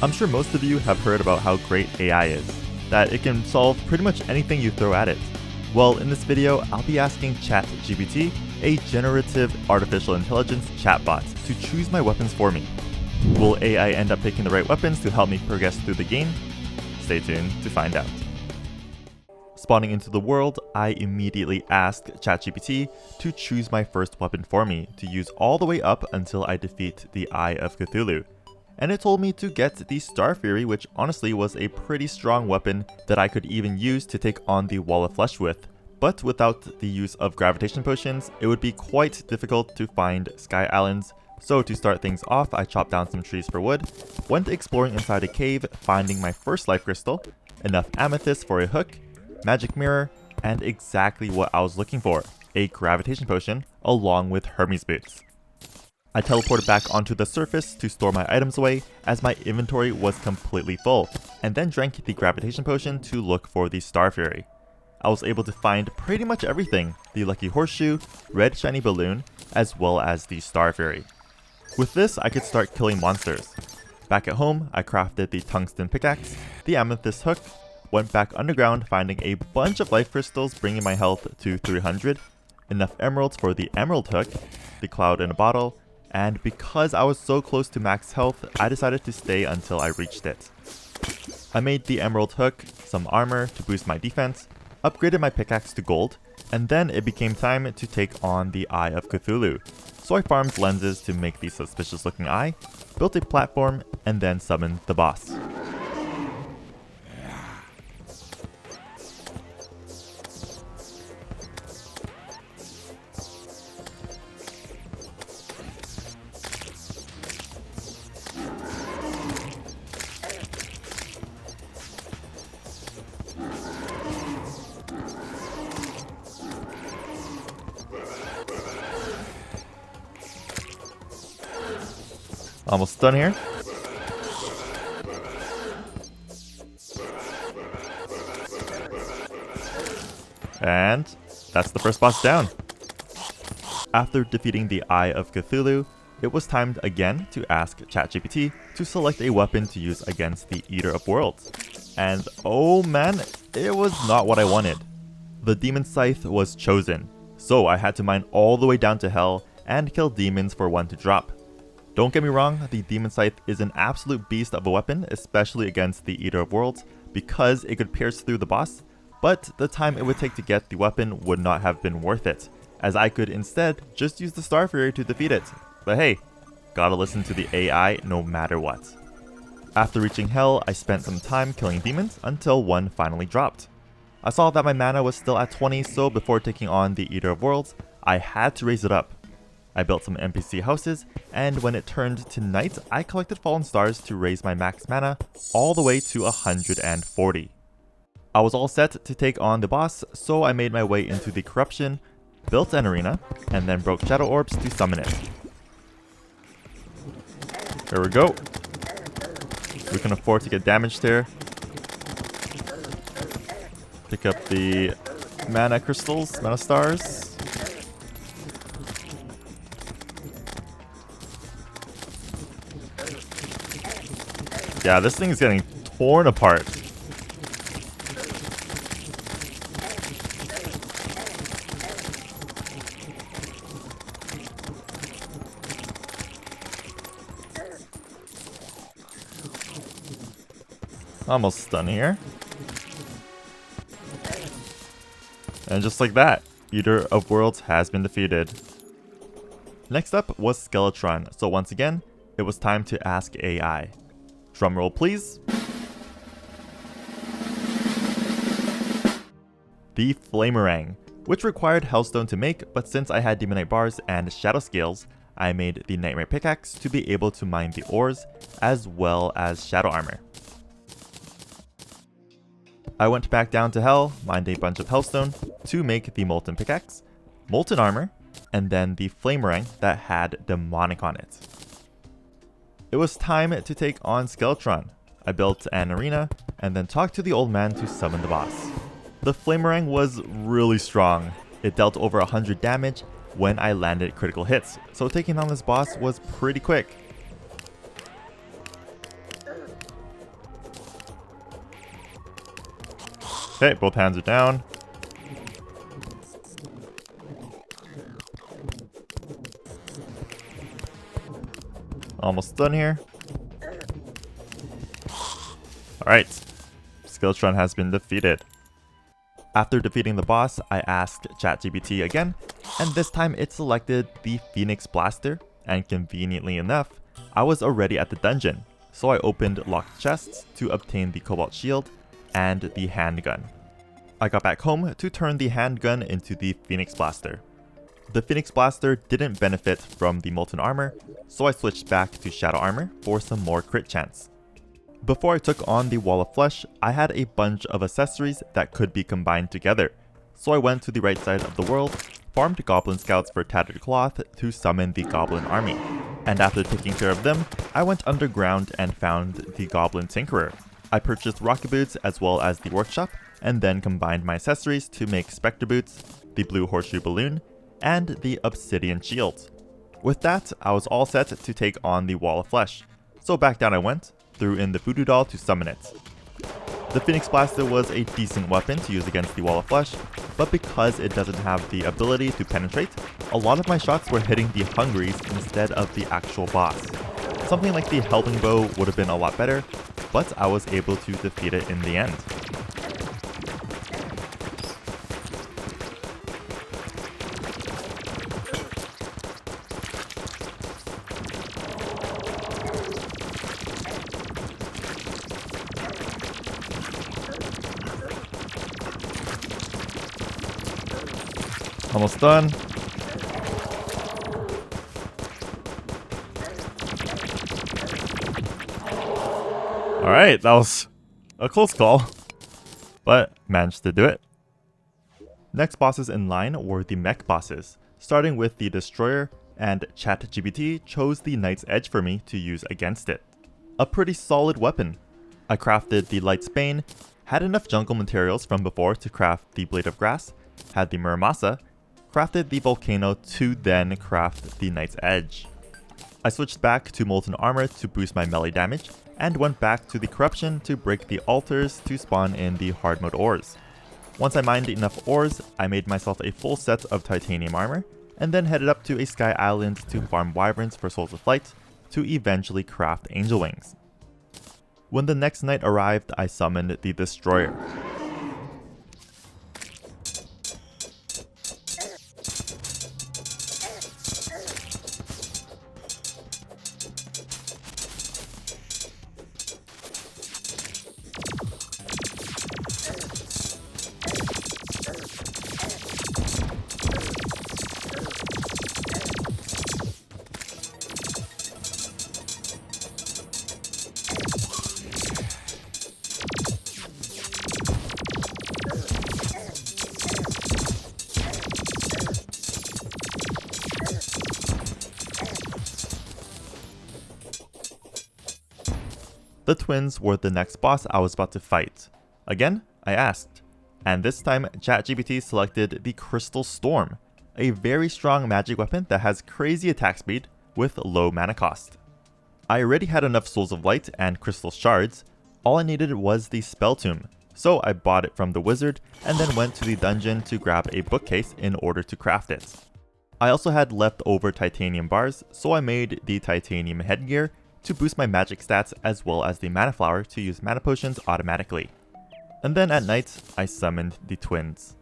I'm sure most of you have heard about how great AI is, that it can solve pretty much anything you throw at it. Well, in this video, I'll be asking ChatGPT, a generative artificial intelligence chatbot, to choose my weapons for me. Will AI end up picking the right weapons to help me progress through the game? Stay tuned to find out. Spawning into the world, I immediately asked ChatGPT to choose my first weapon for me to use all the way up until I defeat the Eye of Cthulhu. And it told me to get the Star Fury, which honestly was a pretty strong weapon that I could even use to take on the Wall of Flesh with. But without the use of gravitation potions, it would be quite difficult to find Sky Islands. So to start things off, I chopped down some trees for wood, went exploring inside a cave, finding my first life crystal, enough amethyst for a hook, magic mirror, and exactly what I was looking for, a gravitation potion along with Hermes boots. I teleported back onto the surface to store my items away as my inventory was completely full, and then drank the gravitation potion to look for the Star Fury. I was able to find pretty much everything, the lucky horseshoe, red shiny balloon, as well as the Star Fury. With this, I could start killing monsters. Back at home, I crafted the tungsten pickaxe, the amethyst hook, went back underground finding a bunch of life crystals bringing my health to 300, enough emeralds for the emerald hook, the cloud in a bottle, and because I was so close to max health, I decided to stay until I reached it. I made the emerald hook, some armor to boost my defense, upgraded my pickaxe to gold, and then it became time to take on the Eye of Cthulhu. So I farmed lenses to make the suspicious looking eye, built a platform, and then summoned the boss. Almost done here. And that's the first boss down. After defeating the Eye of Cthulhu, it was time again to ask ChatGPT to select a weapon to use against the Eater of Worlds. And oh man, it was not what I wanted. The Demon Scythe was chosen, so I had to mine all the way down to hell and kill demons for one to drop. Don't get me wrong, the Demon Scythe is an absolute beast of a weapon, especially against the Eater of Worlds, because it could pierce through the boss, but the time it would take to get the weapon would not have been worth it, as I could instead just use the Star Fury to defeat it. But hey, gotta listen to the AI no matter what. After reaching hell, I spent some time killing demons until one finally dropped. I saw that my mana was still at 20, so before taking on the Eater of Worlds, I had to raise it up. I built some NPC houses, and when it turned to night, I collected fallen stars to raise my max mana all the way to 140. I was all set to take on the boss, so I made my way into the corruption, built an arena, and then broke shadow orbs to summon it. Here we go. We can afford to get damaged here. Pick up the mana crystals, mana stars. Yeah, this thing is getting torn apart. Almost done here. And just like that, Eater of Worlds has been defeated. Next up was Skeletron, so once again, it was time to ask AI. Drumroll please. The Flamerang, which required Hellstone to make, but since I had Demonite bars and Shadow Scales, I made the Nightmare Pickaxe to be able to mine the ores, as well as Shadow Armor. I went back down to Hell, mined a bunch of Hellstone to make the Molten Pickaxe, Molten Armor, and then the Flamerang that had Demonic on it. It was time to take on Skeletron. I built an arena, and then talked to the old man to summon the boss. The Flamerang was really strong. It dealt over 100 damage when I landed critical hits, so taking on this boss was pretty quick. Okay, both hands are down. Almost done here. Alright, Skeletron has been defeated. After defeating the boss, I asked ChatGPT again, and this time it selected the Phoenix Blaster, and conveniently enough, I was already at the dungeon, so I opened locked chests to obtain the Cobalt Shield and the handgun. I got back home to turn the handgun into the Phoenix Blaster. The Phoenix Blaster didn't benefit from the Molten Armor, so I switched back to Shadow Armor for some more crit chance. Before I took on the Wall of Flesh, I had a bunch of accessories that could be combined together, so I went to the right side of the world, farmed Goblin Scouts for Tattered Cloth to summon the Goblin Army, and after taking care of them, I went underground and found the Goblin Tinkerer. I purchased Rocket Boots as well as the Workshop, and then combined my accessories to make Spectre Boots, the Blue Horseshoe Balloon, and the Obsidian Shield. With that, I was all set to take on the Wall of Flesh, so back down I went, threw in the Voodoo Doll to summon it. The Phoenix Blaster was a decent weapon to use against the Wall of Flesh, but because it doesn't have the ability to penetrate, a lot of my shots were hitting the Hungries instead of the actual boss. Something like the Helping Bow would have been a lot better, but I was able to defeat it in the end. Almost done. Alright, that was a close call, but managed to do it. Next bosses in line were the mech bosses, starting with the Destroyer, and ChatGPT chose the Knight's Edge for me to use against it. A pretty solid weapon. I crafted the Light's Bane, had enough jungle materials from before to craft the Blade of Grass, had the Muramasa, crafted the Volcano to then craft the Knight's Edge. I switched back to Molten Armor to boost my melee damage, and went back to the Corruption to break the altars to spawn in the hard mode ores. Once I mined enough ores, I made myself a full set of titanium armor, and then headed up to a sky island to farm wyverns for Souls of Flight, to eventually craft angel wings. When the next night arrived, I summoned the Destroyer. The twins were the next boss I was about to fight. Again, I asked, and this time ChatGPT selected the Crystal Storm, a very strong magic weapon that has crazy attack speed with low mana cost. I already had enough Souls of Light and Crystal Shards, all I needed was the Spell Tomb, so I bought it from the wizard and then went to the dungeon to grab a bookcase in order to craft it. I also had leftover titanium bars, so I made the titanium headgear to boost my magic stats as well as the mana flower to use mana potions automatically. And then at night, I summoned the twins.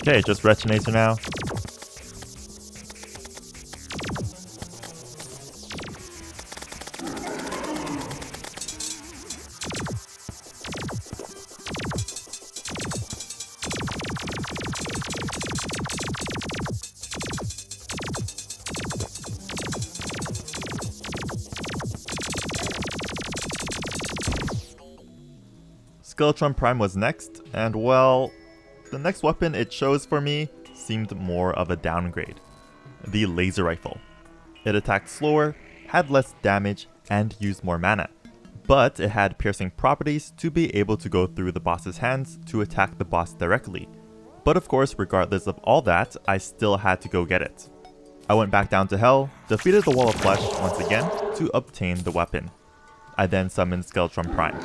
Okay, just Retinator now. Skeletron Prime was next, and well, the next weapon it chose for me seemed more of a downgrade. The laser rifle. It attacked slower, had less damage, and used more mana. But it had piercing properties to be able to go through the boss's hands to attack the boss directly. But of course, regardless of all that, I still had to go get it. I went back down to hell, defeated the Wall of Flesh once again to obtain the weapon. I then summoned Skeletron Prime.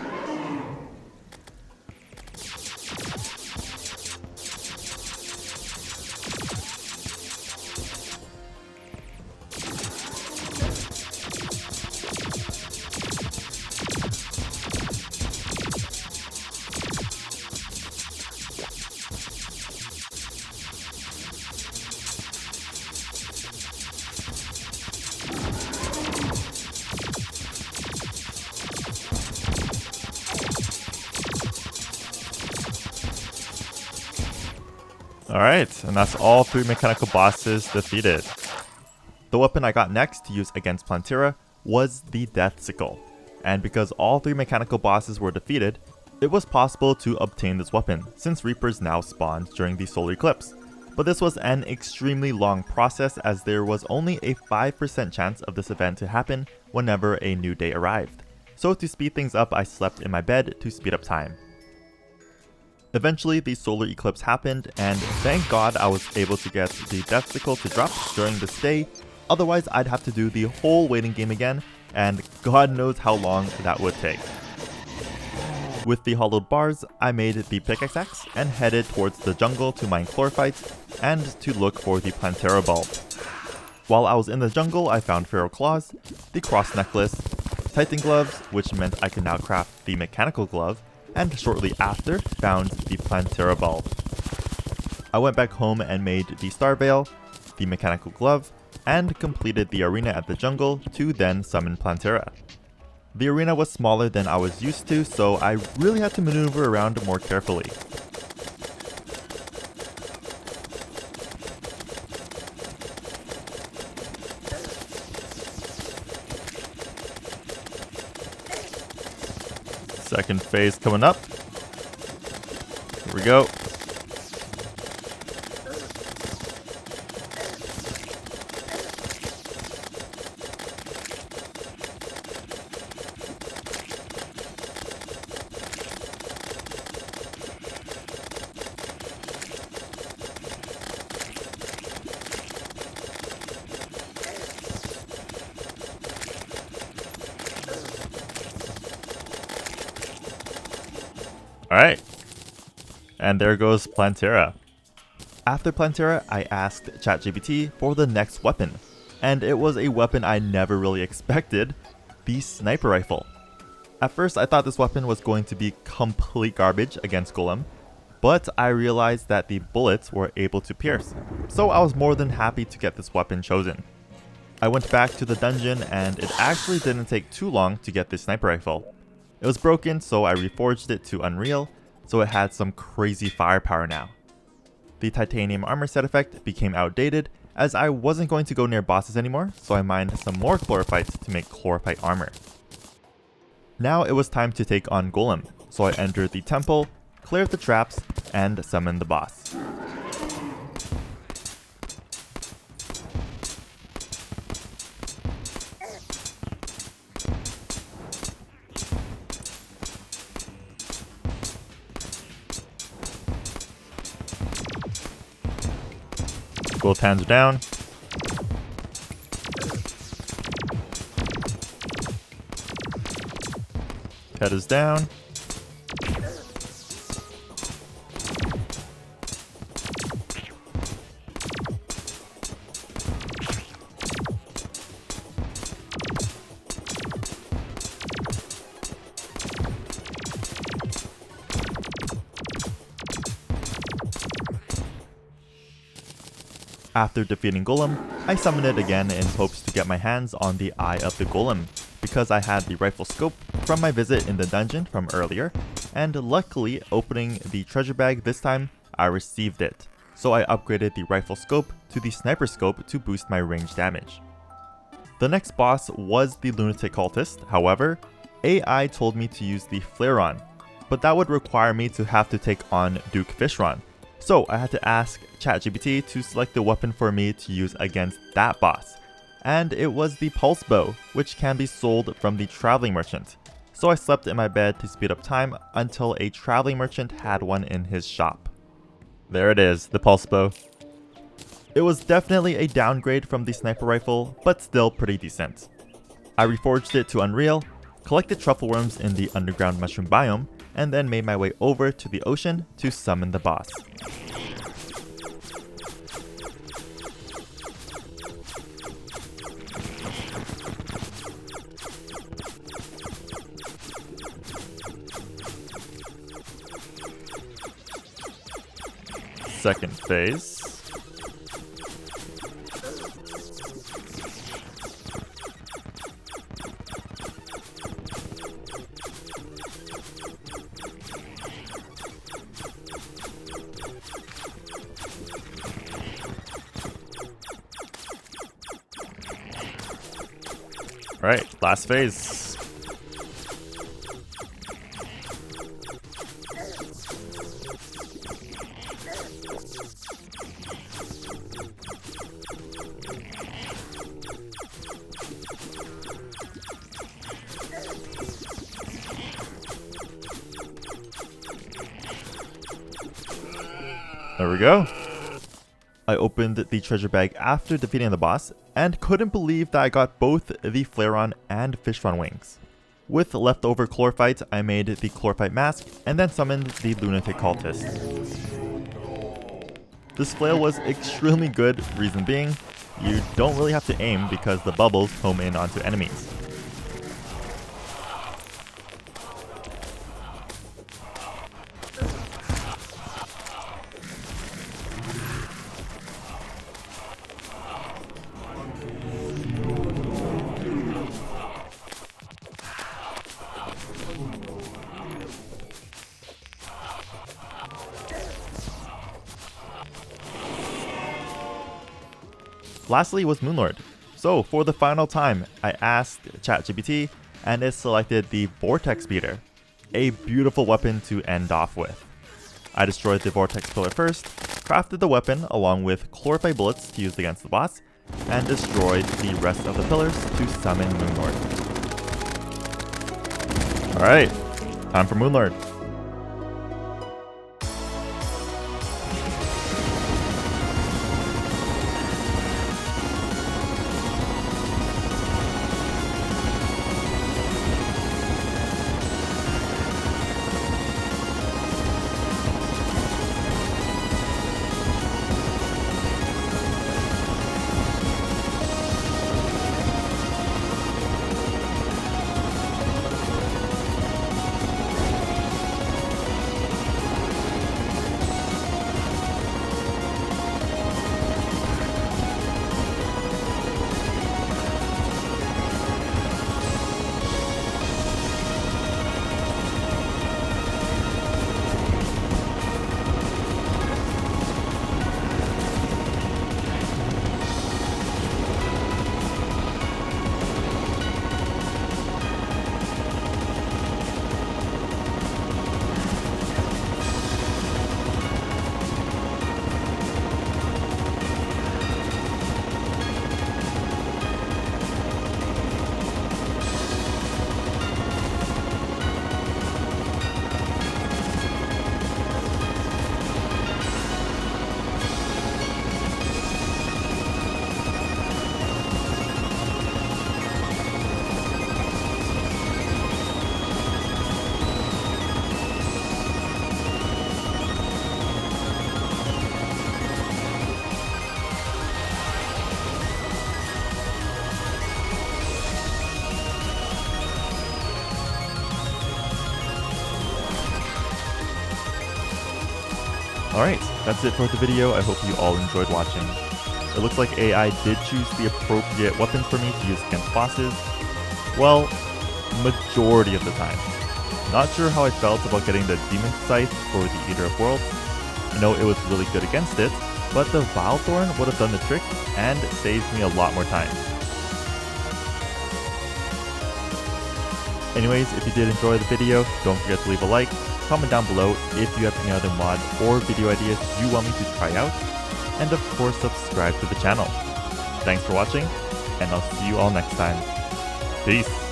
Alright, and that's all 3 mechanical bosses defeated. The weapon I got next to use against Plantera was the Deathcicle, and because all 3 mechanical bosses were defeated, it was possible to obtain this weapon, since Reapers now spawned during the solar eclipse. But this was an extremely long process as there was only a 5% chance of this event to happen whenever a new day arrived. So to speed things up, I slept in my bed to speed up time. Eventually, the solar eclipse happened, and thank God I was able to get the Deathcicle to drop during this day, otherwise I'd have to do the whole waiting game again, and God knows how long that would take. With the hollowed bars, I made the pickaxe axe and headed towards the jungle to mine chlorophytes and to look for the Plantera bulb. While I was in the jungle, I found Feral Claws, the cross necklace, Titan gloves, which meant I could now craft the mechanical glove, and shortly after found the Plantera bulb. I went back home and made the Star Veil, the mechanical glove, and completed the arena at the jungle to then summon Plantera. The arena was smaller than I was used to, so I really had to maneuver around more carefully. Second phase coming up. Here we go. Alright, and there goes Plantera. After Plantera, I asked ChatGPT for the next weapon, and it was a weapon I never really expected, the sniper rifle. At first I thought this weapon was going to be complete garbage against Golem, but I realized that the bullets were able to pierce, so I was more than happy to get this weapon chosen. I went back to the dungeon and it actually didn't take too long to get this sniper rifle. It was broken, so I reforged it to Unreal, so it had some crazy firepower now. The titanium armor set effect became outdated as I wasn't going to go near bosses anymore, so I mined some more chlorophytes to make chlorophyte armor. Now it was time to take on Golem, so I entered the temple, cleared the traps, and summoned the boss. Both hands are down. Head is down. After defeating Golem, I summoned it again in hopes to get my hands on the Eye of the Golem, because I had the rifle scope from my visit in the dungeon from earlier, and luckily opening the treasure bag this time, I received it. So I upgraded the rifle scope to the sniper scope to boost my range damage. The next boss was the lunatic cultist, however, AI told me to use the flare-on. but that would require me to have to take on Duke Fishron. So I had to ask ChatGPT to select the weapon for me to use against that boss. And it was the pulse bow, which can be sold from the traveling merchant. So I slept in my bed to speed up time until a traveling merchant had one in his shop. There it is, the pulse bow. It was definitely a downgrade from the sniper rifle, but still pretty decent. I reforged it to Unreal, collected truffle worms in the underground mushroom biome, and then made my way over to the ocean to summon the boss. Second phase. Alright, last phase. There we go. I opened the treasure bag after defeating the boss, and couldn't believe that I got both the Flareon and Fishron wings. With leftover chlorophyte, I made the Chlorite Mask, and then summoned the Lunatic Cultist. This flail was extremely good, reason being, you don't really have to aim because the bubbles home in onto enemies. Lastly was Moonlord. So for the final time, I asked ChatGPT and it selected the Vortex Beater, a beautiful weapon to end off with. I destroyed the Vortex Pillar first, crafted the weapon along with chlorophyte bullets to use against the boss, and destroyed the rest of the pillars to summon Moonlord. Alright, time for Moonlord. Alright, that's it for the video. I hope you all enjoyed watching. It looks like AI did choose the appropriate weapon for me to use against bosses. Well, majority of the time. Not sure how I felt about getting the Demon Scythe for the Eater of Worlds. I know it was really good against it, but the Vilethorn would have done the trick and saved me a lot more time. Anyways, if you did enjoy the video, don't forget to leave a like, comment down below if you have any other mod or video ideas you want me to try out, and of course subscribe to the channel. Thanks for watching, and I'll see you all next time. Peace!